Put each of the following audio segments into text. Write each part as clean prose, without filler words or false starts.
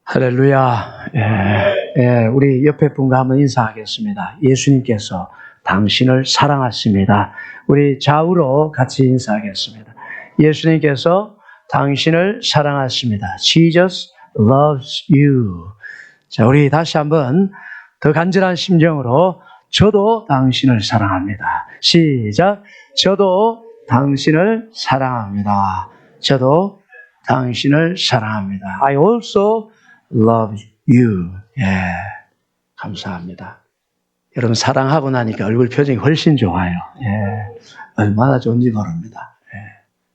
할렐루야. 우리 옆에 분과 한번 인사하겠습니다. 예수님께서 당신을 사랑하십니다. 우리 좌우로 같이 인사하겠습니다. 예수님께서 당신을 사랑하십니다. Jesus loves you. 자, 우리 다시 한번 더 간절한 심정으로 저도 당신을 사랑합니다. 시작. 저도 당신을 사랑합니다. 저도 당신을 사랑합니다. I also love you. 감사합니다. 여러분 사랑하고 나니까 얼굴 표정이 훨씬 좋아요. 얼마나 좋은지 모릅니다.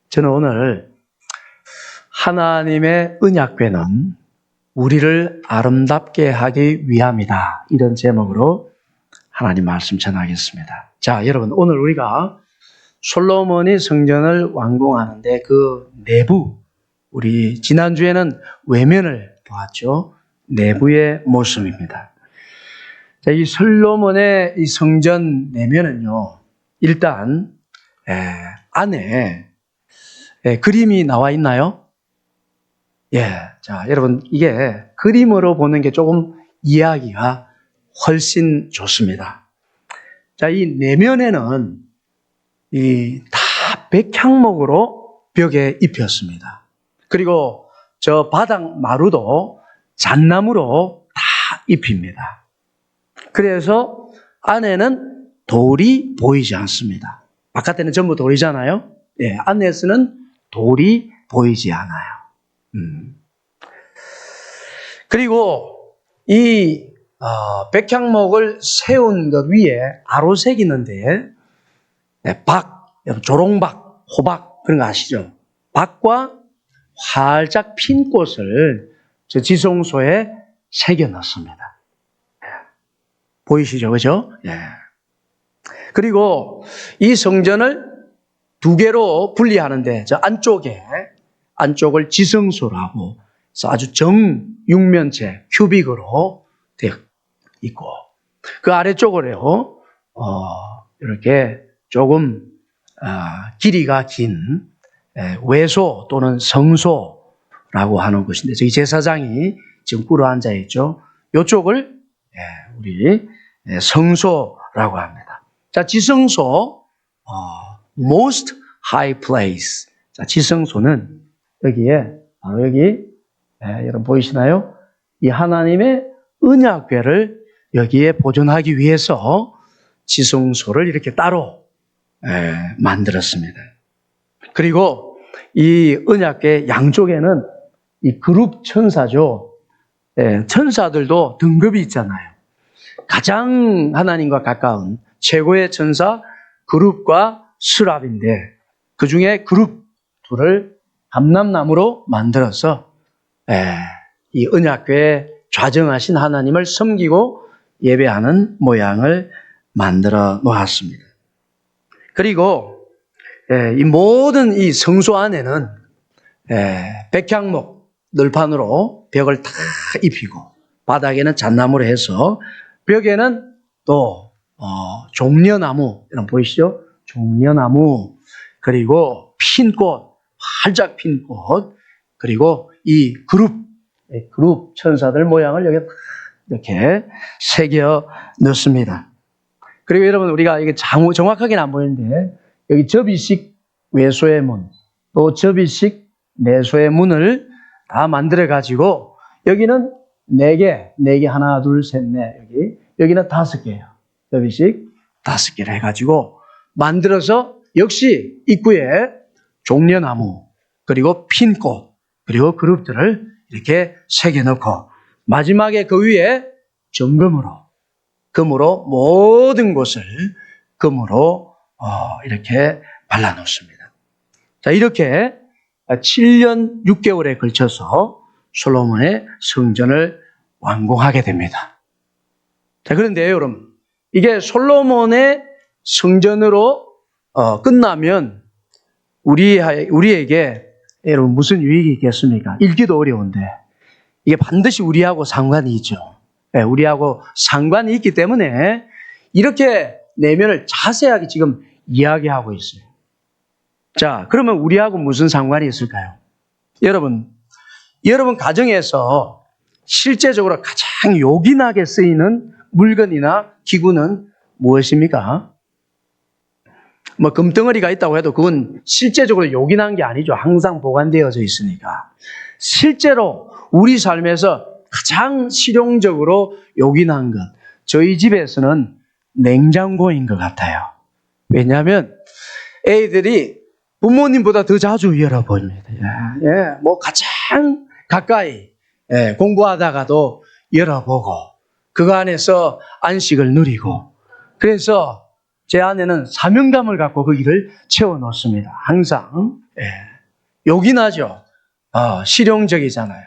저는 오늘 하나님의 언약궤는 우리를 아름답게 하기 위함이다. 이런 제목으로 하나님 말씀 전하겠습니다. 자, 여러분 오늘 우리가 솔로몬이 성전을 완공하는데 그 내부, 우리 지난주에는 외면을 보았죠. 내부의 모습입니다. 자, 이 솔로몬의 이 성전 내면은요, 일단 안에 그림이 나와 있나요? 자, 여러분 이게 그림으로 보는 게 조금 이해하기가 훨씬 좋습니다. 자, 이 내면에는 이 다 백향목으로 벽에 입혔습니다. 그리고 저 바닥 마루도 잣나무로 다 입힙니다. 그래서 안에는 돌이 보이지 않습니다. 바깥에는 전부 돌이잖아요. 안에서는 돌이 보이지 않아요. 그리고 이 백향목을 세운 것 위에 아로색 있는데 조롱박, 호박 그런 거 아시죠? 박과 활짝 핀 꽃을 저 지성소에 새겨 넣습니다. 보이시죠? 그죠? 그리고 이 성전을 두 개로 분리하는데 저 안쪽을 지성소라고 해서 아주 정육면체 큐빅으로 되어 있고 그 아래쪽으로요 이렇게 조금 길이가 긴 외소 또는 성소라고 하는 것인데 저기 제사장이 지금 꿇어 앉아 있죠. 이쪽을 우리 성소라고 합니다. 자, 지성소 most high place. 자, 지성소는 여기에 바로 여기 여러분 보이시나요? 이 하나님의 언약궤를 여기에 보존하기 위해서 지성소를 이렇게 따로 만들었습니다. 그리고 이 언약궤 양쪽에는 이 그룹 천사죠. 천사들도 등급이 있잖아요. 가장 하나님과 가까운 최고의 천사 그룹과 스랍인데 그 중에 그룹 둘을 감람나무로 만들어서 이 언약궤에 좌정하신 하나님을 섬기고 예배하는 모양을 만들어 놓았습니다. 그리고 이 모든 이 성소 안에는 백향목 널판으로 벽을 다 입히고 바닥에는 잣나무로 해서 벽에는 또 종려나무 여러분 보이시죠? 종려나무 그리고 핀 꽃 활짝 핀 꽃 그리고 이 그룹 천사들 모양을 여기 이렇게 새겨 넣습니다. 그리고 여러분 우리가 이게 정확하게는 안 보이는데 여기 접이식 외소의 문, 또 접이식 내소의 문을 다 만들어 가지고 여기는 4개 하나 둘 셋 넷 여기는 5개예요. 접이식 5개를 해가지고 만들어서 역시 입구에 종려나무 그리고 핀꽃 그리고 그룹들을 이렇게 새겨 넣고 마지막에 그 위에 금으로 모든 곳을 금으로 이렇게 발라놓습니다. 자, 이렇게 7년 6개월에 걸쳐서 솔로몬의 성전을 완공하게 됩니다. 자, 그런데 여러분, 이게 솔로몬의 성전으로 끝나면 우리에게 여러분 무슨 유익이 있겠습니까? 읽기도 어려운데 이게 반드시 우리하고 상관이 있죠. 우리하고 상관이 있기 때문에 이렇게 내면을 자세하게 지금 이야기하고 있어요. 자, 그러면 우리하고 무슨 상관이 있을까요? 여러분 가정에서 실제적으로 가장 요긴하게 쓰이는 물건이나 기구는 무엇입니까? 뭐 금덩어리가 있다고 해도 그건 실제적으로 요긴한 게 아니죠. 항상 보관되어져 있으니까. 실제로 우리 삶에서 가장 실용적으로 요긴한 것, 저희 집에서는 냉장고인 것 같아요. 왜냐하면 애들이 부모님보다 더 자주 열어봅니다. 뭐 가장 가까이 공부하다가도 열어보고 그거 안에서 안식을 누리고, 그래서 제 아내는 사명감을 갖고 거기를 채워놓습니다. 항상. 요긴하죠. 실용적이잖아요.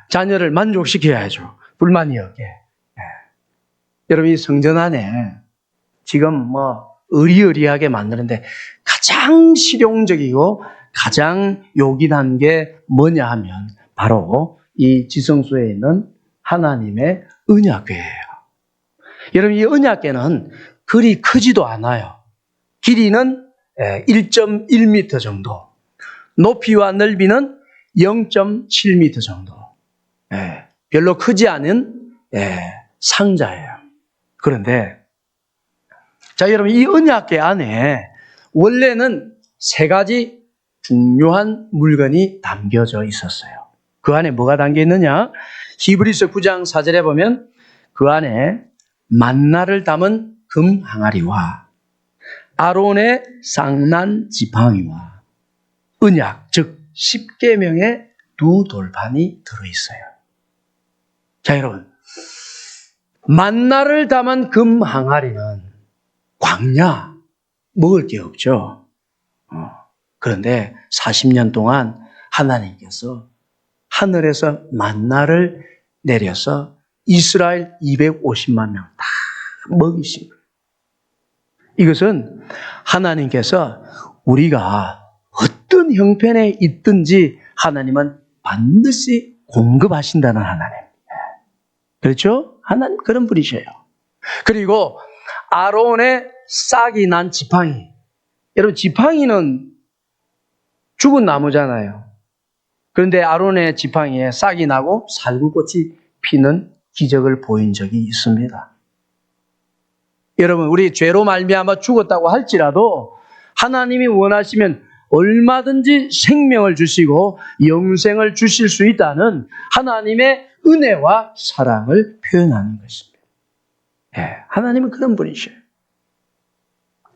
자녀를 만족시켜야죠. 불만이 없게. 여러분, 이 성전 안에 지금 뭐 의리의리하게 만드는데 가장 실용적이고 가장 요긴한 게 뭐냐 하면 바로 이 지성소에 있는 하나님의 언약궤예요. 여러분, 이 언약궤는 그리 크지도 않아요. 길이는 1.1m 정도, 높이와 넓이는 0.7m 정도. 별로 크지 않은 상자예요. 그런데 자, 여러분, 이 언약궤 안에 원래는 3가지 중요한 물건이 담겨져 있었어요. 그 안에 뭐가 담겨 있느냐? 히브리서 9장 4절에 보면 그 안에 만나를 담은 금 항아리와 아론의 쌍난 지팡이와 언약, 즉 10계명의 2 돌판이 들어있어요. 자, 여러분, 만나를 담은 금 항아리는 광야, 먹을 게 없죠. 그런데 40년 동안 하나님께서 하늘에서 만나를 내려서 이스라엘 250만 명 다 먹이신 거예요. 이것은 하나님께서 우리가 어떤 형편에 있든지 하나님은 반드시 공급하신다는 하나님. 그렇죠? 하나님 그런 분이셔요. 그리고 아론의 싹이 난 지팡이. 여러분, 지팡이는 죽은 나무잖아요. 그런데 아론의 지팡이에 싹이 나고 살구꽃이 피는 기적을 보인 적이 있습니다. 여러분, 우리 죄로 말미암아 죽었다고 할지라도 하나님이 원하시면 얼마든지 생명을 주시고 영생을 주실 수 있다는 하나님의 은혜와 사랑을 표현하는 것입니다. 하나님은 그런 분이셔요.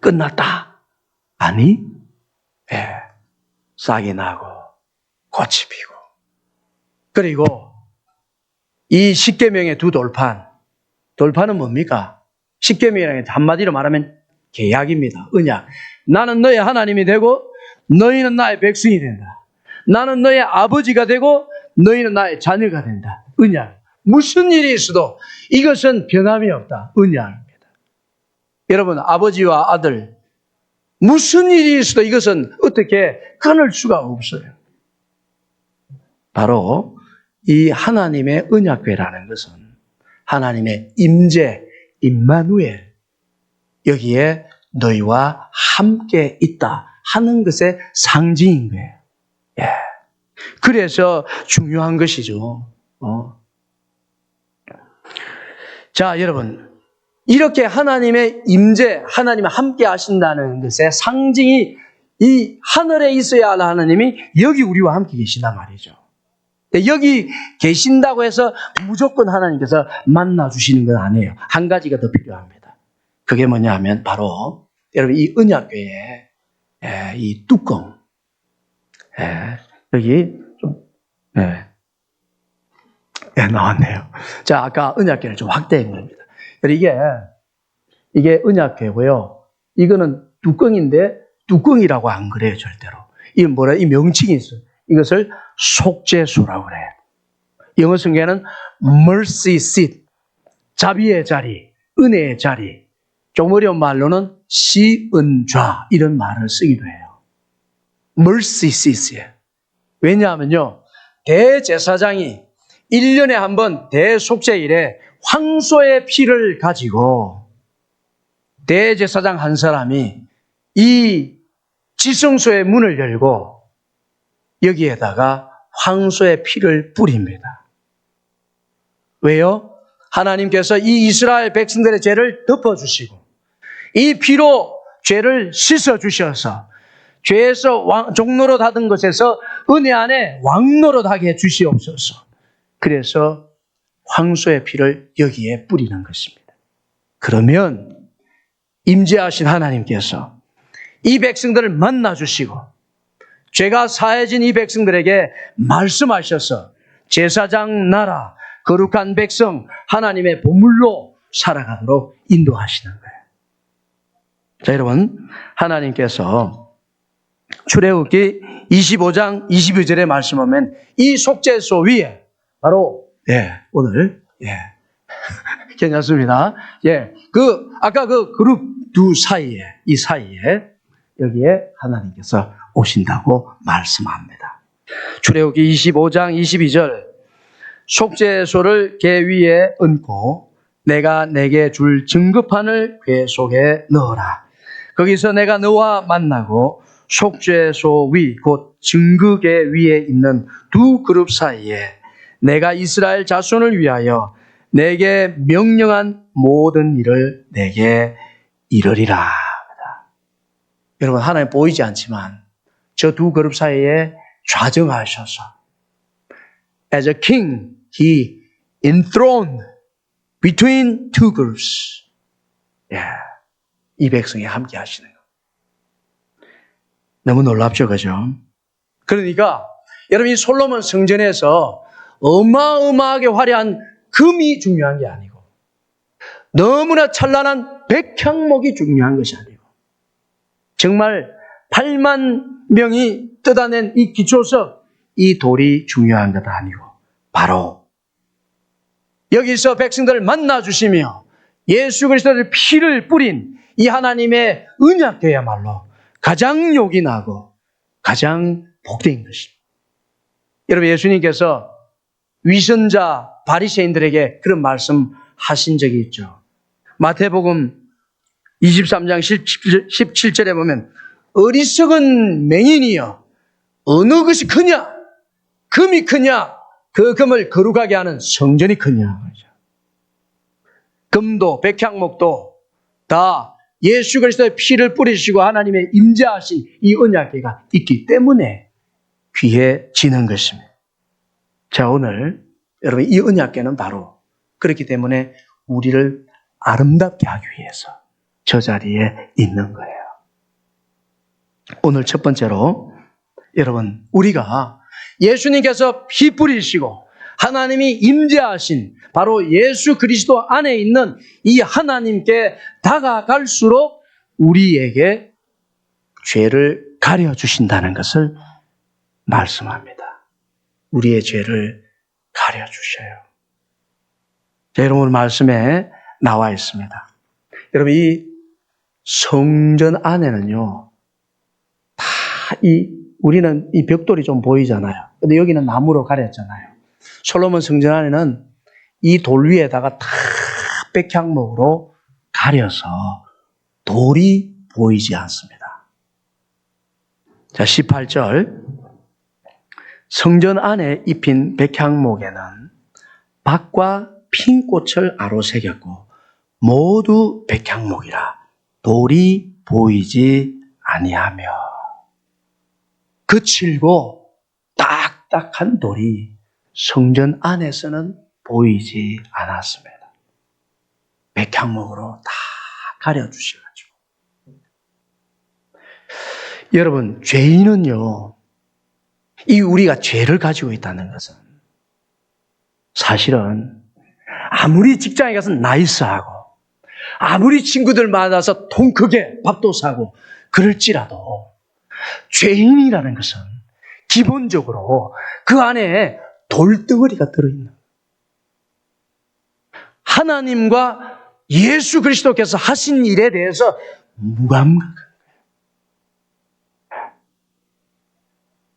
끝났다. 아니, 싹이 나고 꽃이 피고, 그리고 이 10계명의 2 돌판. 돌판은 뭡니까? 10계명이라는 게 한마디로 말하면 계약입니다. 언약. 나는 너의 하나님이 되고 너희는 나의 백성이 된다. 나는 너의 아버지가 되고 너희는 나의 자녀가 된다. 언약. 무슨 일이 있어도 이것은 변함이 없다. 언약입니다. 여러분, 아버지와 아들, 무슨 일이 있어도 이것은 어떻게 끊을 수가 없어요. 바로 이 하나님의 언약궤라는 것은 하나님의 임재, 임마누엘, 여기에 너희와 함께 있다 하는 것의 상징인 거예요. 그래서 중요한 것이죠. 자, 여러분, 이렇게 하나님의 임재, 하나님이 함께 하신다는 것의 상징이 이 하늘에 있어야 할 하나님이 여기 우리와 함께 계신단 말이죠. 여기 계신다고 해서 무조건 하나님께서 만나주시는 건 아니에요. 한 가지가 더 필요합니다. 그게 뭐냐 하면 바로 여러분, 이 언약궤의 이 뚜껑, 여기 좀 나왔네요. 자, 아까 언약궤를 좀 확대한 겁니다. 이게 언약궤고요. 이거는 뚜껑인데 뚜껑이라고 안 그래요, 절대로. 이건 뭐라? 이 명칭이 있어요. 이것을 속죄소라고 그래요. 영어 성경에는 mercy seat, 자비의 자리, 은혜의 자리, 좀 어려운 말로는 시은좌, 이런 말을 쓰기도 해요. mercy seat이에요. 왜냐하면요, 대제사장이 1년에 한 번 대속죄일에 황소의 피를 가지고 대제사장 한 사람이 이 지성소의 문을 열고 여기에다가 황소의 피를 뿌립니다. 왜요? 하나님께서 이 이스라엘 백성들의 죄를 덮어주시고 이 피로 죄를 씻어주셔서 죄에서 종노릇 하던 것에서 은혜 안에 왕노릇 하게 해주시옵소서. 그래서 황소의 피를 여기에 뿌리는 것입니다. 그러면 임재하신 하나님께서 이 백성들을 만나주시고 죄가 사해진 이 백성들에게 말씀하셔서 제사장 나라, 거룩한 백성, 하나님의 보물로 살아가도록 인도하시는 거예요. 자, 여러분, 하나님께서 출애굽기 25장 22절에 말씀하면 이 속죄소 위에 바로 오늘 괜찮습니다. 아까 그 그룹 두 사이에 이 사이에 여기에 하나님께서 오신다고 말씀합니다. 출애굽기 25장 22절 속죄소를 궤 위에 얹고 내가 내게 줄 증거판을 궤 속에 넣어라. 거기서 내가 너와 만나고 속죄소 위 곧 증거궤 위에 있는 두 그룹 사이에 내가 이스라엘 자손을 위하여 내게 명령한 모든 일을 내게 이르리라. 여러분, 하나님 보이지 않지만 저 두 그룹 사이에 좌정하셔서 As a king, he enthroned between two groups. 이 백성이 함께 하시는 거. 너무 놀랍죠, 그죠? 그러니까 여러분, 이 솔로몬 성전에서 어마어마하게 화려한 금이 중요한 게 아니고 너무나 찬란한 백향목이 중요한 것이 아니고 정말 8만 명이 뜯어낸 이 기초석, 이 돌이 중요한 것 아니고 바로 여기서 백성들을 만나주시며 예수 그리스도의 피를 뿌린 이 하나님의 언약궤야말로 가장 요긴하고 가장 복된 것입니다. 여러분, 예수님께서 위선자 바리새인들에게 그런 말씀 하신 적이 있죠. 마태복음 23장 17절에 보면 어리석은 맹인이여 어느 것이 크냐? 금이 크냐? 그 금을 거룩하게 하는 성전이 크냐? 금도 백향목도 다 예수 그리스도의 피를 뿌리시고 하나님의 임재하신 이 언약궤가 있기 때문에 귀해지는 것입니다. 자, 오늘 여러분, 이 언약궤는 바로 그렇기 때문에 우리를 아름답게 하기 위해서 저 자리에 있는 거예요. 오늘 첫 번째로 여러분, 우리가 예수님께서 피 뿌리시고 하나님이 임재하신 바로 예수 그리스도 안에 있는 이 하나님께 다가갈수록 우리에게 죄를 가려주신다는 것을 말씀합니다. 우리의 죄를 가려주셔요. 자, 여러분, 오늘 말씀에 나와 있습니다. 여러분, 이 성전 안에는요, 우리는 이 벽돌이 좀 보이잖아요. 근데 여기는 나무로 가렸잖아요. 솔로몬 성전 안에는 이 돌 위에다가 다 백향목으로 가려서 돌이 보이지 않습니다. 자, 18절. 성전 안에 입힌 백향목에는 박과 핀 꽃을 아로새겼고 모두 백향목이라 돌이 보이지 아니하며 거칠고 딱딱한 돌이 성전 안에서는 보이지 않았습니다. 백향목으로 다 가려주셔가지고. 여러분, 죄인은요, 이 우리가 죄를 가지고 있다는 것은 사실은 아무리 직장에 가서 나이스하고 아무리 친구들 만나서 돈 크게 밥도 사고 그럴지라도 죄인이라는 것은 기본적으로 그 안에 돌덩어리가 들어있는 하나님과 예수 그리스도께서 하신 일에 대해서 무감각한 거예요.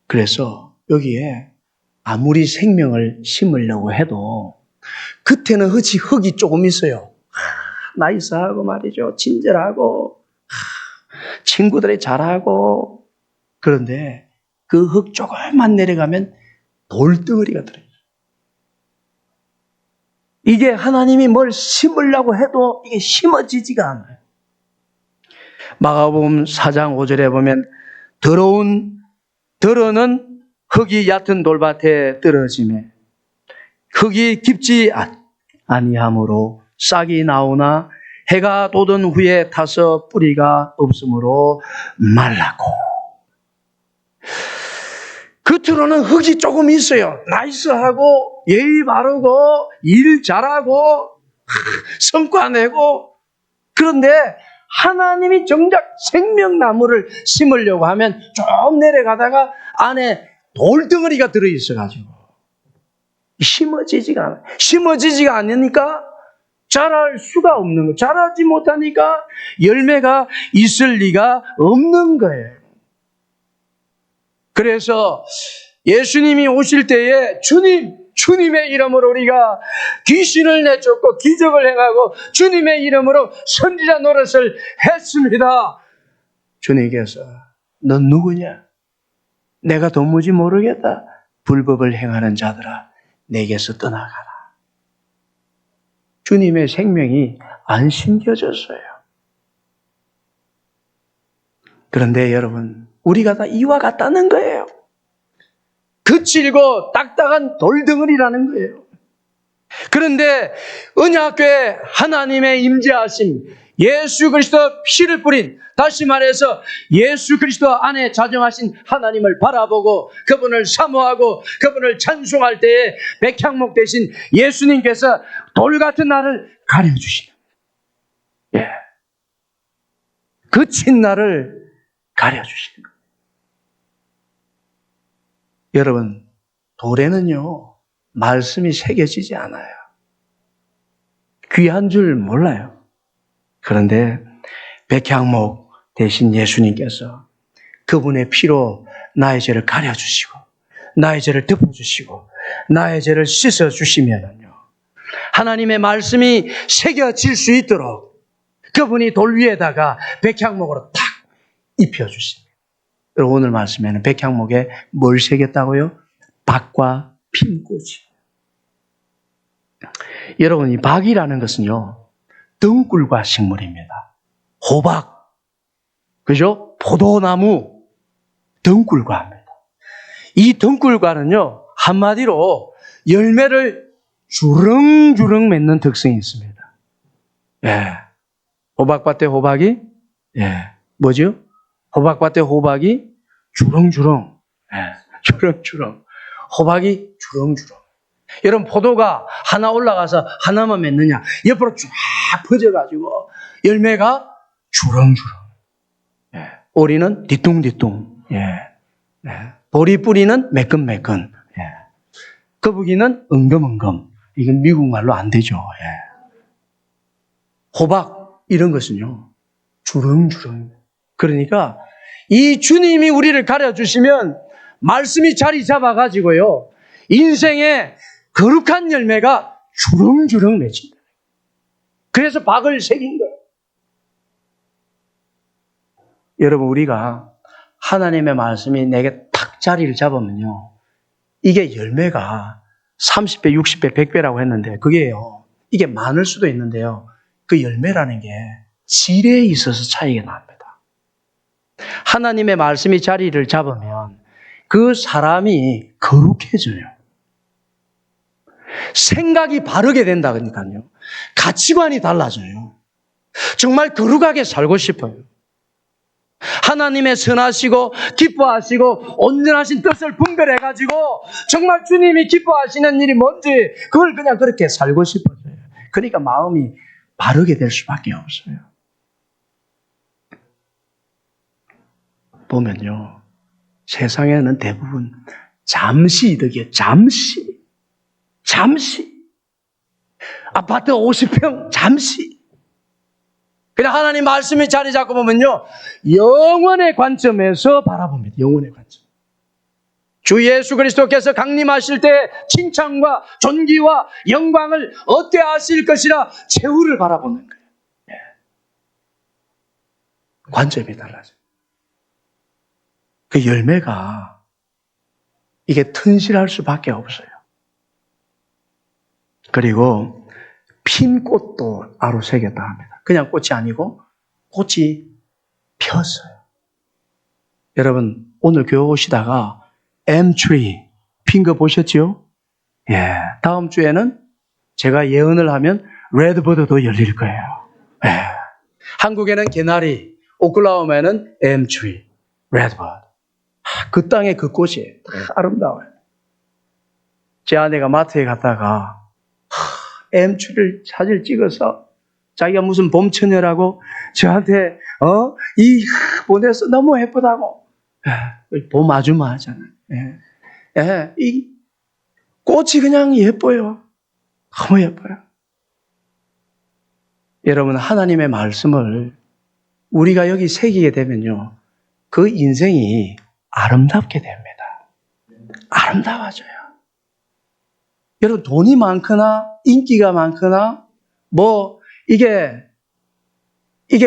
그래서 여기에 아무리 생명을 심으려고 해도 겉에는 흙이 조금 있어요. 나이스하고 말이죠. 친절하고 친구들이 잘하고 그런데 그 흙 조금만 내려가면 돌덩어리가 들어요. 이게 하나님이 뭘 심으려고 해도 이게 심어지지가 않아요. 마가복음 4장 5절에 보면 더러는 흙이 얕은 돌밭에 떨어지매 흙이 깊지 아니하므로 싹이 나오나 해가 돋은 후에 타서 뿌리가 없으므로 말라고. 겉으로는 흙이 조금 있어요. 나이스하고 예의 바르고 일 잘하고 성과 내고, 그런데 하나님이 정작 생명나무를 심으려고 하면 쭉 내려가다가 안에 돌덩어리가 들어있어가지고 심어지지가 않아요. 심어지지가 않으니까 자랄 수가 없는 거예요. 자라지 못하니까 열매가 있을 리가 없는 거예요. 그래서 예수님이 오실 때에 주님의 이름으로 우리가 귀신을 내쫓고 기적을 행하고 주님의 이름으로 선지자 노릇을 했습니다. 주님께서 넌 누구냐? 내가 도무지 모르겠다. 불법을 행하는 자들아, 내게서 떠나가라. 주님의 생명이 안 심겨졌어요. 그런데 여러분, 우리가 다 이와 같다는 거예요. 거칠고 딱딱한 돌덩어리라는 거예요. 그런데 언약궤 하나님의 임재하심, 예수 그리스도 피를 뿌린, 다시 말해서 예수 그리스도 안에 자정하신 하나님을 바라보고 그분을 사모하고 그분을 찬송할 때에 백향목 대신 예수님께서 돌 같은 나를 가려주시는, 거친 나를 가려주시는 거예요. 여러분, 돌에는요 말씀이 새겨지지 않아요. 귀한 줄 몰라요. 그런데 백향목 대신 예수님께서 그분의 피로 나의 죄를 가려주시고 나의 죄를 덮어주시고 나의 죄를 씻어주시면요, 하나님의 말씀이 새겨질 수 있도록 그분이 돌 위에다가 백향목으로 탁 입혀주십니다. 오늘 말씀에는 백향목에 뭘 새겼다고요? 박과 핀꽃이. 여러분, 이 박이라는 것은요 등굴과 식물입니다. 호박, 그죠? 포도나무, 등굴과 합니다. 이 등굴과는요 한마디로 열매를 주렁주렁 맺는 특성이 있습니다. 호박밭에 호박이 뭐죠? 호박밭에 호박이 주렁주렁, 주렁주렁, 호박이 주렁주렁. 여러분, 포도가 하나 올라가서 하나만 맺느냐? 옆으로 쫙 퍼져가지고 열매가 주렁주렁. 오리는 뒤뚱뒤뚱. 보리 뿌리는 매끈매끈. 거북이는 엉금엉금. 이건 미국 말로 안 되죠. 호박 이런 것은요 주렁주렁. 그러니까 이 주님이 우리를 가려주시면 말씀이 자리 잡아가지고요 인생에 거룩한 열매가 주렁주렁 맺힌다. 그래서 박을 새긴 거예요. 여러분, 우리가 하나님의 말씀이 내게 탁 자리를 잡으면요 이게 열매가 30배, 60배, 100배라고 했는데 그게요 이게 많을 수도 있는데요 그 열매라는 게 질에 있어서 차이가 납니다. 하나님의 말씀이 자리를 잡으면 그 사람이 거룩해져요. 생각이 바르게 된다니까요. 가치관이 달라져요. 정말 거룩하게 살고 싶어요. 하나님의 선하시고 기뻐하시고 온전하신 뜻을 분별해가지고 정말 주님이 기뻐하시는 일이 뭔지 그걸 그냥 그렇게 살고 싶어져요. 그러니까 마음이 바르게 될 수밖에 없어요. 보면요 세상에는 대부분 잠시 이득이에요. 잠시 아파트 50평 잠시. 그냥 하나님 말씀이 자리 잡고 보면요 영원의 관점에서 바라봅니다. 영원의 관점. 주 예수 그리스도께서 강림하실 때 칭찬과 존귀와 영광을 얻게 하실 것이라 최후를 바라보는 거예요. 관점이 달라져요. 그 열매가 이게 튼실할 수밖에 없어요. 그리고 핀 꽃도 아로 새겼다 합니다. 그냥 꽃이 아니고 꽃이 폈어요. 여러분, 오늘 교회 오시다가 M3 핀 거 보셨죠? 예. 다음 주에는 제가 예언을 하면 레드버드도 열릴 거예요. 예. 한국에는 개나리, 오클라호마에는 M3, 레드버드. 그 땅에 그 꽃이 아름다워요. 제 아내가 마트에 갔다가 M3를 사진을 찍어서 자기가 무슨 봄처녀라고 저한테 보내서 너무 예쁘다고. 봄 아줌마 하잖아요. 이 꽃이 그냥 예뻐요. 너무 예뻐요. 여러분, 하나님의 말씀을 우리가 여기 새기게 되면요, 그 인생이 아름답게 됩니다. 아름다워져요. 여러분, 돈이 많거나 인기가 많거나 이게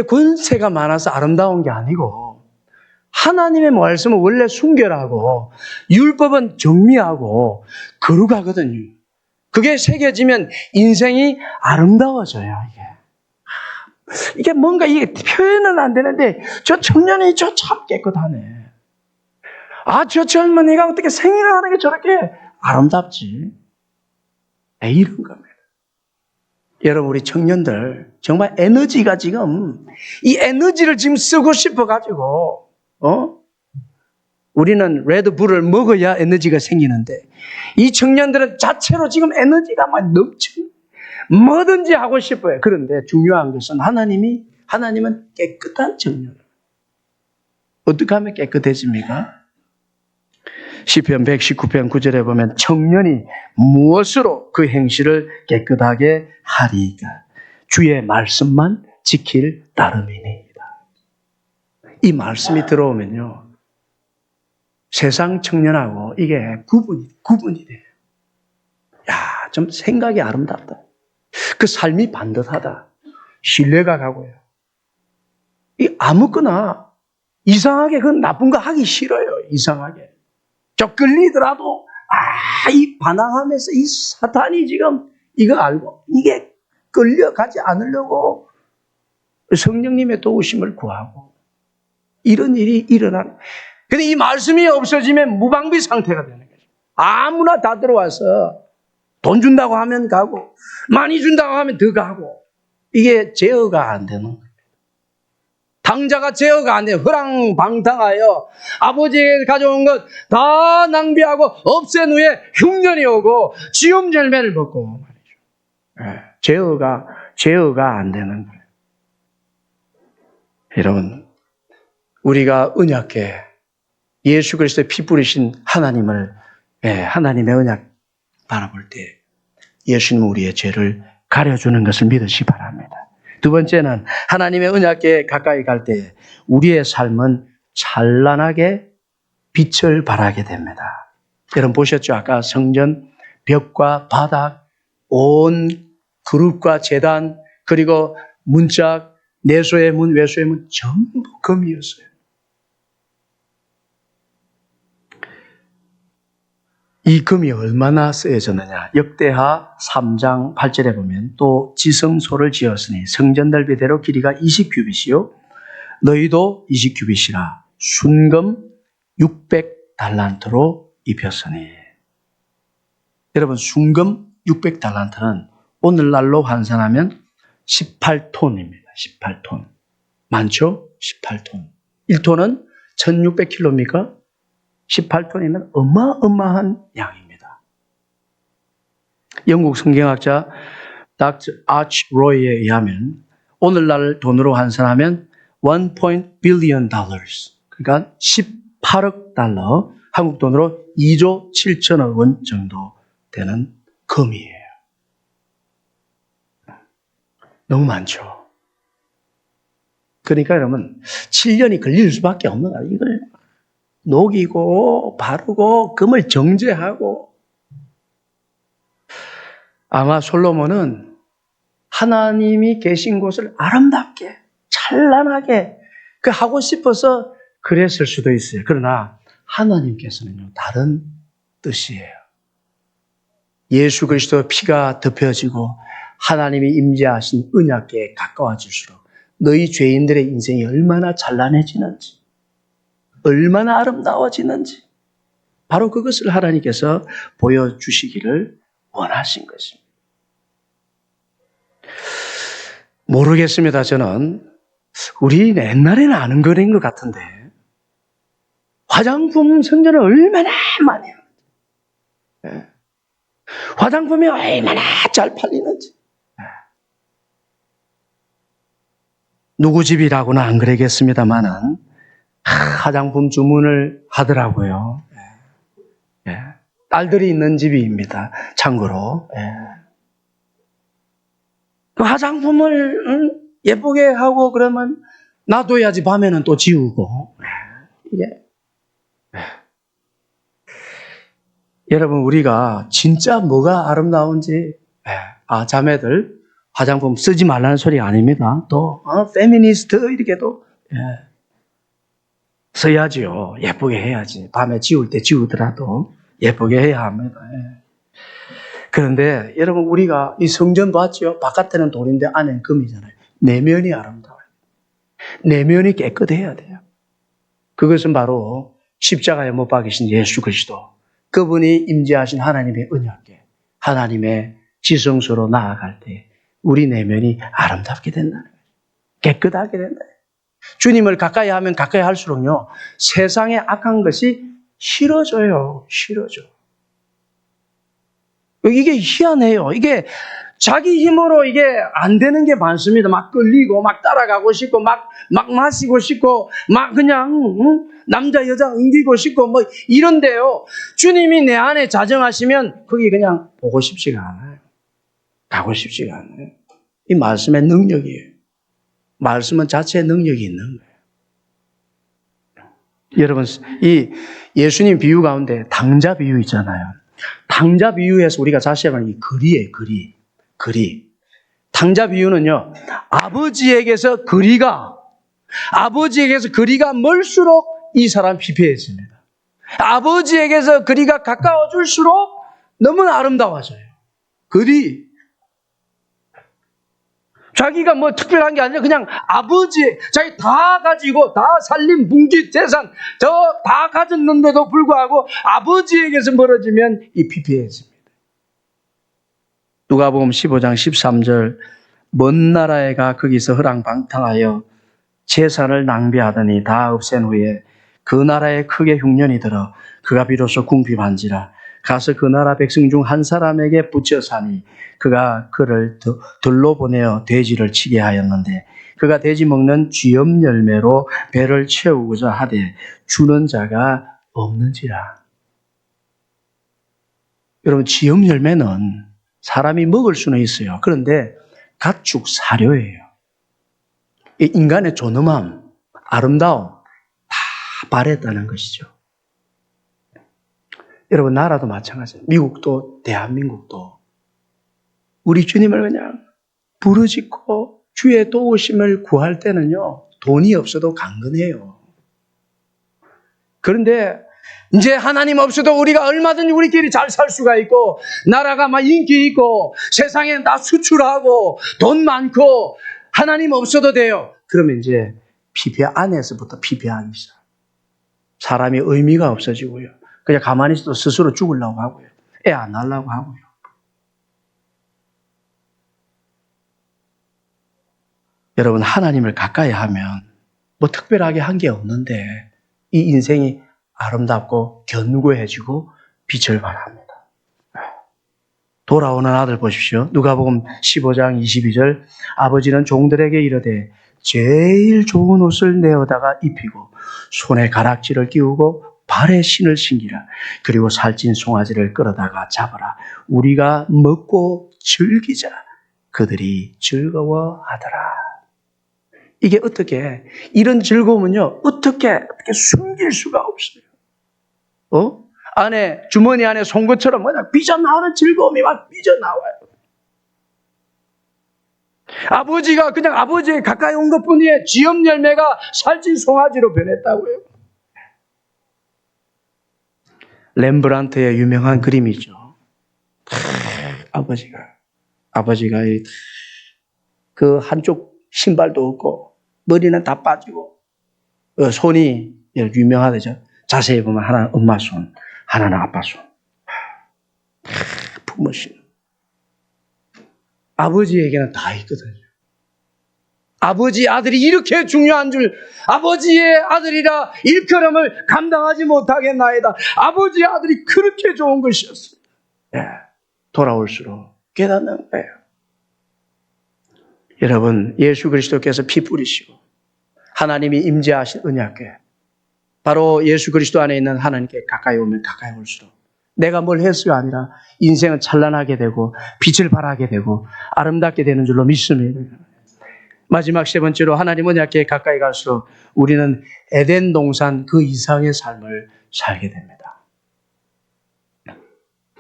권세가 많아서 아름다운 게 아니고, 하나님의 말씀은 원래 순결하고 율법은 정미하고 거룩하거든요. 그게 새겨지면 인생이 아름다워져요. 이게 뭔가 이게 표현은 안 되는데 저 청년이 저 참 깨끗하네. 저 젊은이가 어떻게 생일을 하는 게 저렇게 아름답지? 이런 겁니다. 여러분, 우리 청년들 정말 에너지가 지금 이 에너지를 지금 쓰고 싶어가지고 우리는 레드불을 먹어야 에너지가 생기는데 이 청년들은 자체로 지금 에너지가 막 넘쳐 뭐든지 하고 싶어요. 그런데 중요한 것은 하나님은 깨끗한 청년을 어떻게 하면 깨끗해집니까? 시편 119편 9절에 보면 청년이 무엇으로 그 행실을 깨끗하게 하리이까? 주의 말씀만 지킬 따름이니이다. 이 말씀이 들어오면요, 세상 청년하고 이게 구분이 돼요. 야, 좀 생각이 아름답다. 그 삶이 반듯하다. 신뢰가 가고요. 아무거나 이상하게 그 나쁜 거 하기 싫어요. 이상하게. 저 끌리더라도 이 반항하면서 이 사탄이 지금 이거 알고 이게 끌려가지 않으려고 성령님의 도우심을 구하고 이런 일이 일어나는. 근데 이 말씀이 없어지면 무방비 상태가 되는 거죠. 아무나 다 들어와서 돈 준다고 하면 가고 많이 준다고 하면 더 가고 이게 제어가 안 되는 거예요. 당자가 제어가 안 돼요. 허랑방탕하여 아버지에게 가져온 것 다 낭비하고 없앤 후에 흉년이 오고 지엄절매를 먹고 말이죠. 제어가 안 되는 거예요. 여러분, 우리가 언약궤 예수 그리스도의 피 뿌리신 하나님의 언약 바라볼 때 예수님은 우리의 죄를 가려주는 것을 믿으시기 바랍니다. 두 번째는 하나님의 언약궤에 가까이 갈 때 우리의 삶은 찬란하게 빛을 발하게 됩니다. 여러분 보셨죠? 아까 성전 벽과 바닥, 온 그룹과 제단, 그리고 문짝, 내소의 문, 외소의 문 전부 금이었어요. 이 금이 얼마나 쓰여졌느냐. 역대하 3장 8절에 보면 또 지성소를 지었으니 성전 넓이대로 길이가 20규빗이요 너희도 20규빗이라 순금 600달란트로 입혔으니. 여러분, 순금 600달란트는 오늘날로 환산하면 18톤입니다. 18톤. 많죠? 18톤. 1톤은 1600kg입니까? 18톤이면 어마어마한 양입니다. 영국 성경학자 닥터 아치 로이에 의하면 오늘날 돈으로 환산하면 1 billion dollars, 그러니까 18억 달러, 한국 돈으로 2조 7천억 원 정도 되는 금이에요. 너무 많죠. 그러니까 여러분 7년이 걸릴 수밖에 없는 거예요. 이걸 녹이고 바르고 금을 정제하고. 아마 솔로몬은 하나님이 계신 곳을 아름답게 찬란하게 하고 싶어서 그랬을 수도 있어요. 그러나 하나님께서는요 다른 뜻이에요. 예수 그리스도의 피가 덮여지고 하나님이 임재하신 언약궤에 가까워질수록 너희 죄인들의 인생이 얼마나 찬란해지는지, 얼마나 아름다워지는지 바로 그것을 하나님께서 보여주시기를 원하신 것입니다. 모르겠습니다. 저는 우리 옛날에는 아는 거인 것 같은데 화장품 선전을 얼마나 많이 해요. 화장품이 얼마나 잘 팔리는지. 누구 집이라고는 안 그러겠습니다만은 화장품 주문을 하더라고요. 딸들이 있는 집입니다. 참고로. 그 화장품을 예쁘게 하고 그러면 놔둬야지 밤에는 또 지우고. 이게 여러분 우리가 진짜 뭐가 아름다운지 자매들 화장품 쓰지 말라는 소리 아닙니다. 또 페미니스트 이렇게도 써야지요. 예쁘게 해야지. 밤에 지울 때 지우더라도 예쁘게 해야 합니다. 그런데 여러분 우리가 이 성전 봤죠? 바깥에는 돌인데 안에는 금이잖아요. 내면이 아름다워요. 내면이 깨끗해야 돼요. 그것은 바로 십자가에 못 박이신 예수 그리스도, 그분이 임재하신 하나님의 언약궤, 하나님의 지성소로 나아갈 때 우리 내면이 아름답게 된다는 거예요. 깨끗하게 된다. 주님을 가까이 하면 가까이 할수록요, 세상에 악한 것이 싫어져요. 싫어져. 이게 희한해요. 이게 자기 힘으로 이게 안 되는 게 많습니다. 막 끌리고, 막 따라가고 싶고, 막 마시고 싶고, 막 그냥, 남자, 여자 엉기고 싶고, 뭐, 이런데요. 주님이 내 안에 자정하시면, 거기 그냥 보고 싶지가 않아요. 가고 싶지가 않아요. 이 말씀의 능력이에요. 말씀은 자체의 능력이 있는 거예요. 여러분, 이 예수님 비유 가운데 당자 비유 있잖아요. 당자 비유에서 우리가 다시 한번 이 거리예요, 거리. 당자 비유는요, 아버지에게서 거리가 멀수록 이 사람 피폐해집니다. 아버지에게서 거리가 가까워질수록 너무나 아름다워져요. 거리. 자기가 뭐 특별한 게 아니라 그냥 자기 다 가지고 다 살림, bun기, 재산 다 가졌는데도 불구하고 아버지에게서 멀어지면 이 피폐해집니다. 누가복음 15장 13절 먼 나라에 가 거기서 허랑방탕하여 재산을 낭비하더니 다 없앤 후에 그 나라에 크게 흉년이 들어 그가 비로소 궁핍한지라 가서 그 나라 백성 중 한 사람에게 붙여 사니 그가 그를 들로 보내어 돼지를 치게 하였는데 그가 돼지 먹는 쥐염 열매로 배를 채우고자 하되 주는 자가 없는지라. 여러분, 쥐염 열매는 사람이 먹을 수는 있어요. 그런데 가축 사료예요. 인간의 존엄함, 아름다움 다 바랬다는 것이죠. 여러분, 나라도 마찬가지예요. 미국도 대한민국도 우리 주님을 그냥 부르짖고 주의 도우심을 구할 때는요, 돈이 없어도 강건해요. 그런데 이제 하나님 없어도 우리가 얼마든지 우리끼리 잘 살 수가 있고, 나라가 막 인기 있고, 세상에 나 수출하고, 돈 많고, 하나님 없어도 돼요. 그러면 이제 피폐 안에서부터 피폐하기 시작. 사람이 의미가 없어지고요. 그냥 가만히 있어도 스스로 죽으려고 하고요. 애 안 낳으려고 하고요. 여러분, 하나님을 가까이 하면 뭐 특별하게 한 게 없는데 이 인생이 아름답고 견고해지고 빛을 발합니다. 돌아오는 아들 보십시오. 누가복음 15장 22절 아버지는 종들에게 이르되 제일 좋은 옷을 내어다가 입히고 손에 가락지를 끼우고 발에 신을 신기라. 그리고 살찐 송아지를 끌어다가 잡아라. 우리가 먹고 즐기자. 그들이 즐거워하더라. 이게 어떻게, 이런 즐거움은요, 어떻게 숨길 수가 없어요. 안에, 주머니 안에 송곳처럼 뭐냐, 삐져나오는 즐거움이 막 삐져나와요. 아버지가 그냥 아버지에 가까이 온 것 뿐이에요. 쥐염 열매가 살찐 송아지로 변했다고요. 렘브란트의 유명한 그림이죠. 아버지가 그 한쪽 신발도 없고 머리는 다 빠지고 손이 유명하죠. 자세히 보면 하나는 엄마 손, 하나는 아빠 손. 부모 손. 아버지에게는 다 있거든요. 아버지 아들이 이렇게 중요한 줄, 아버지의 아들이라 일컬음을 감당하지 못하겠나이다. 아버지 아들이 그렇게 좋은 것이었어요. 돌아올수록 깨닫는 거예요. 여러분, 예수 그리스도께서 피 뿌리시고 하나님이 임재하신 언약궤, 바로 예수 그리스도 안에 있는 하나님께 가까이 오면 가까이 올수록 내가 뭘 했어가 아니라 인생은 찬란하게 되고 빛을 발하게 되고 아름답게 되는 줄로 믿습니다. 마지막 세 번째로 하나님 언약궤에 가까이 갈수록 우리는 에덴 동산 그 이상의 삶을 살게 됩니다.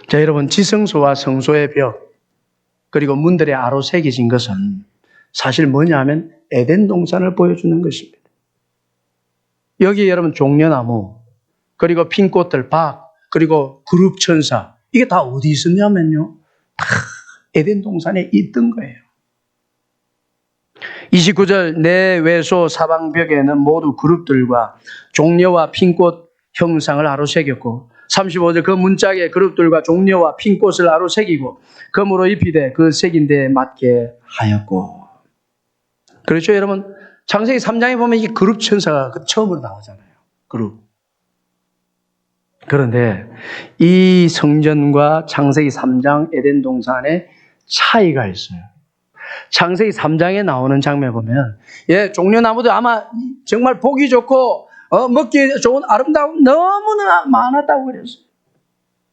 자, 여러분, 지성소와 성소의 벽 그리고 문들의 아로 새겨진 것은 사실 뭐냐 하면 에덴 동산을 보여주는 것입니다. 여기 여러분 종려나무 그리고 핀 꽃들 박 그리고 그룹 천사 이게 다 어디 있었냐면요, 다 에덴 동산에 있던 거예요. 29절 내 외소 사방벽에는 모두 그룹들과 종려와 핀꽃 형상을 아로새겼고 35절 그 문짝에 그룹들과 종려와 핀꽃을 아로새기고 금으로 입히되 그 새긴 데에 맞게 하였고. 그렇죠, 여러분? 창세기 3장에 보면 이 그룹 천사가 처음으로 나오잖아요. 그룹. 그런데 이 성전과 창세기 3장 에덴 동산에 차이가 있어요. 창세기 3장에 나오는 장면 보면 종려나무도 아마 정말 보기 좋고 먹기 좋은 아름다운 너무나 많았다고 그랬어요.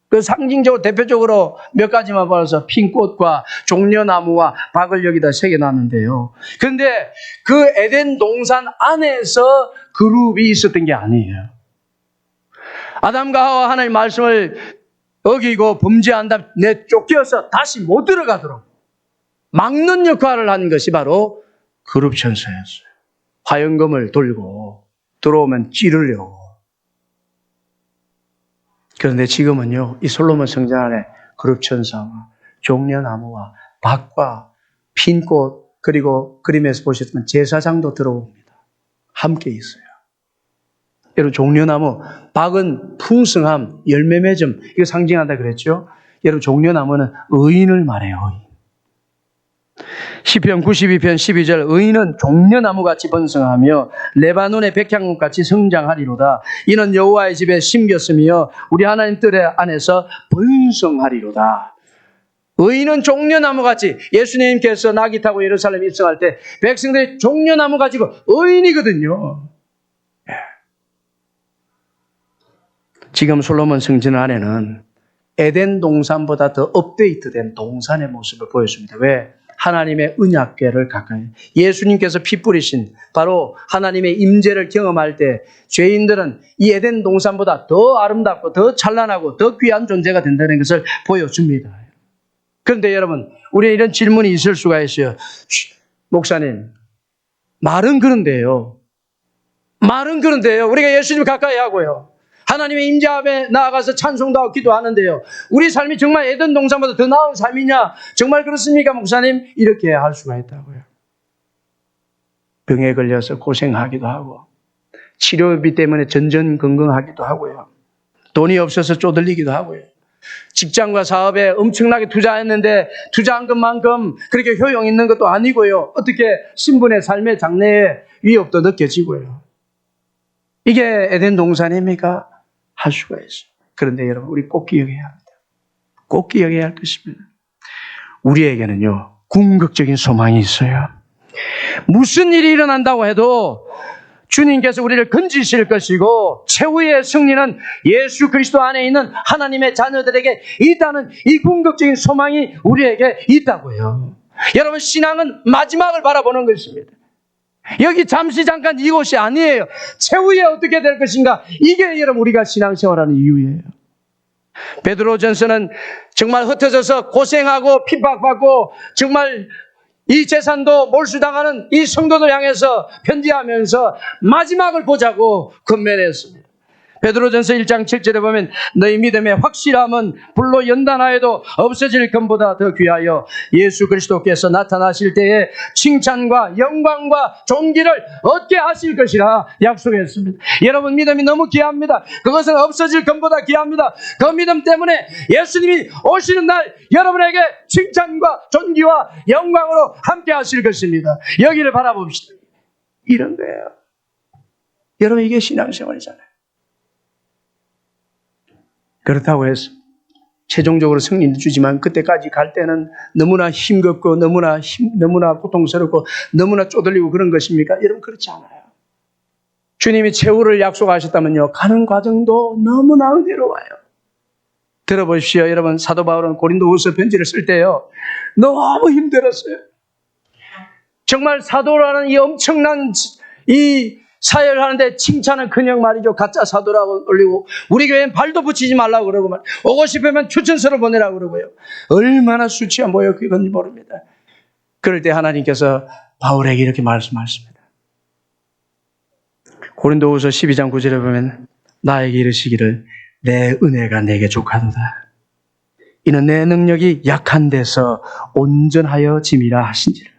그 상징적으로 대표적으로 몇 가지만 봐서 핀꽃과 종려나무와 박을 여기다 새겨놨는데요. 그런데 그 에덴 동산 안에서 그룹이 있었던 게 아니에요. 아담과 하와 하나님 말씀을 어기고 범죄한다 내쫓겨서 다시 못 들어가도록 막는 역할을 한 것이 바로 그룹 천사였어요. 화영검을 들고 들어오면 찌르려고. 그런데 지금은요, 이 솔로몬 성전 안에 그룹 천사와 종려나무와 박과 핀꽃 그리고 그림에서 보셨지만 제사장도 들어옵니다. 함께 있어요. 여러분, 종려나무, 박은 풍성함, 열매 맺음, 이거 상징한다 그랬죠? 여러분, 종려나무는 의인을 말해요, 의인. 시편 92편 12절 의인은 종려나무같이 번성하며 레바논의 백향목같이 성장하리로다. 이는 여호와의 집에 심겼으며 우리 하나님 뜰 안에서 번성하리로다. 의인은 종려나무같이, 예수님께서 나귀 타고 예루살렘에 입성할 때 백성들이 종려나무같이 의인이거든요. 지금 솔로몬 성전 안에는 에덴 동산보다 더 업데이트된 동산의 모습을 보여줍니다. 왜? 하나님의 언약궤를 가까이, 예수님께서 피 뿌리신 바로 하나님의 임재를 경험할 때 죄인들은 이 에덴 동산보다 더 아름답고 더 찬란하고 더 귀한 존재가 된다는 것을 보여줍니다. 그런데 여러분, 우리는 이런 질문이 있을 수가 있어요. 목사님, 말은 그런데요. 우리가 예수님 가까이 하고요, 하나님의 임재 앞에 나아가서 찬송도 하고 기도하는데요, 우리 삶이 정말 에덴 동산보다 더 나은 삶이냐? 정말 그렇습니까, 목사님? 이렇게 할 수가 있다고요. 병에 걸려서 고생하기도 하고 치료비 때문에 전전긍긍하기도 하고요. 돈이 없어서 쪼들리기도 하고요. 직장과 사업에 엄청나게 투자했는데 투자한 것만큼 그렇게 효용 있는 것도 아니고요. 어떻게 신분의 삶의 장래에 위협도 느껴지고요. 이게 에덴 동산입니까? 할 수가 있어요. 그런데 여러분, 우리 꼭 기억해야 합니다. 꼭 기억해야 할 것입니다. 우리에게는요, 궁극적인 소망이 있어요. 무슨 일이 일어난다고 해도 주님께서 우리를 건지실 것이고 최후의 승리는 예수 그리스도 안에 있는 하나님의 자녀들에게 있다는 이 궁극적인 소망이 우리에게 있다고요. 여러분, 신앙은 마지막을 바라보는 것입니다. 여기 잠시 잠깐 이곳이 아니에요. 최후에 어떻게 될 것인가, 이게 여러분 우리가 신앙생활하는 이유예요. 베드로전서는 정말 흩어져서 고생하고 핍박받고 정말 이 재산도 몰수당하는 이 성도들 향해서 편지하면서 마지막을 보자고 권면했습니다. 베드로전서 1장 7절에 보면 너희 믿음의 확실함은 불로 연단하여도 없어질 것보다 더 귀하여 예수 그리스도께서 나타나실 때에 칭찬과 영광과 존귀를 얻게 하실 것이라 약속했습니다. 여러분, 믿음이 너무 귀합니다. 그것은 없어질 것보다 귀합니다. 그 믿음 때문에 예수님이 오시는 날 여러분에게 칭찬과 존귀와 영광으로 함께 하실 것입니다. 여기를 바라봅시다. 이런 거예요. 여러분, 이게 신앙생활이잖아요. 그렇다고 해서 최종적으로 승리를 주지만 그때까지 갈 때는 너무나 힘겹고 너무나 고통스럽고 너무나 쪼들리고 그런 것입니까? 여러분, 그렇지 않아요. 주님이 최후를 약속하셨다면요, 가는 과정도 너무나 은혜로워요. 들어보십시오. 여러분, 사도 바울은 고린도후서 편지를 쓸 때요, 너무 힘들었어요. 정말 사도라는 이 엄청난 이 사역을 하는데 칭찬은 그냥 말이죠. 가짜 사도라고 올리고, 우리 교회엔 발도 붙이지 말라고 그러고, 오고 싶으면 추천서를 보내라고 그러고요. 얼마나 수치한 모욕이건지 모릅니다. 그럴 때 하나님께서 바울에게 이렇게 말씀하십니다. 고린도후서 12장 9절에 보면 나에게 이르시기를 내 은혜가 내게 족하도다. 이는 내 능력이 약한 데서 온전하여 짐이라 하신지라.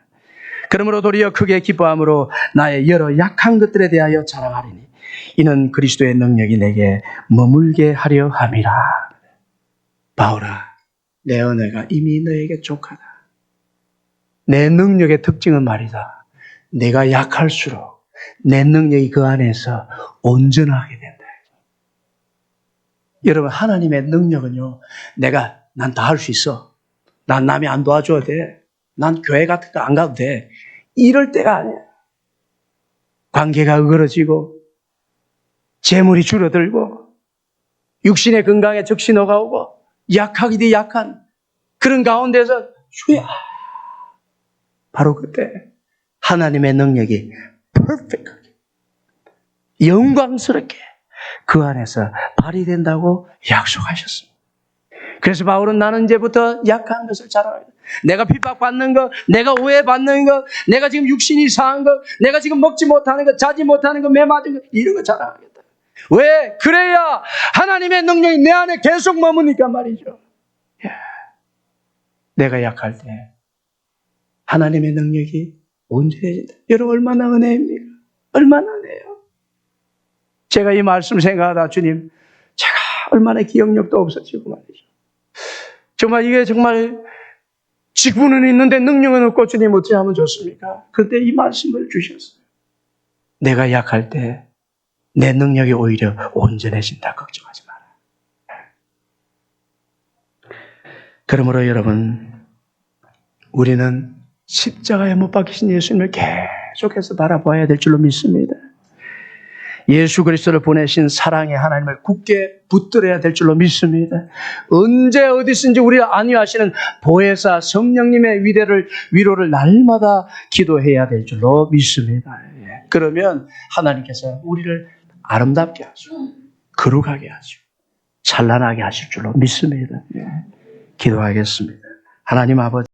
그러므로 도리어 크게 기뻐함으로 나의 여러 약한 것들에 대하여 자랑하리니 이는 그리스도의 능력이 내게 머물게 하려 함이라. 바울아, 내 은혜가 이미 너에게 족하다. 내 능력의 특징은 말이다, 내가 약할수록 내 능력이 그 안에서 온전하게 된다. 여러분, 하나님의 능력은요, 난 다 할 수 있어, 난 남이 안 도와줘도 돼, 난 교회 같은 거 안 가도 돼, 이럴 때가 아니야. 관계가 으그러지고 재물이 줄어들고 육신의 건강에 적신호가 오고 약하기도 약한 그런 가운데서 주야, 바로 그때 하나님의 능력이 퍼펙트하게 영광스럽게 그 안에서 발휘된다고 약속하셨습니다. 그래서 바울은 나는 이제부터 약한 것을 자랑하겠다. 내가 핍박받는 것, 내가 오해받는 것, 내가 지금 육신이 상한 것, 내가 지금 먹지 못하는 것, 자지 못하는 것, 매 맞은 것, 이런 거 자랑하겠다. 왜? 그래야 하나님의 능력이 내 안에 계속 머무니까 말이죠. 내가 약할 때 하나님의 능력이 온전해진다. 여러분, 얼마나 은혜입니까? 얼마나 은혜예요. 제가 이 말씀 생각하다 주님, 제가 얼마나 기억력도 없어지고 말이죠. 정말 이게 정말 직분은 있는데 능력은 없고 주님 어찌 하면 좋습니까? 그런데 이 말씀을 주셨어요. 내가 약할 때 내 능력이 오히려 온전해진다. 걱정하지 마라. 그러므로 여러분, 우리는 십자가에 못 박히신 예수님을 계속해서 바라봐야 될 줄로 믿습니다. 예수 그리스도를 보내신 사랑의 하나님을 굳게 붙들어야 될 줄로 믿습니다. 언제 어디서든지 우리를 안위하시는 보혜사 성령님의 위로를 날마다 기도해야 될 줄로 믿습니다. 그러면 하나님께서 우리를 아름답게 하시고 거룩하게 하시고 찬란하게 하실 줄로 믿습니다. 기도하겠습니다. 하나님 아버지,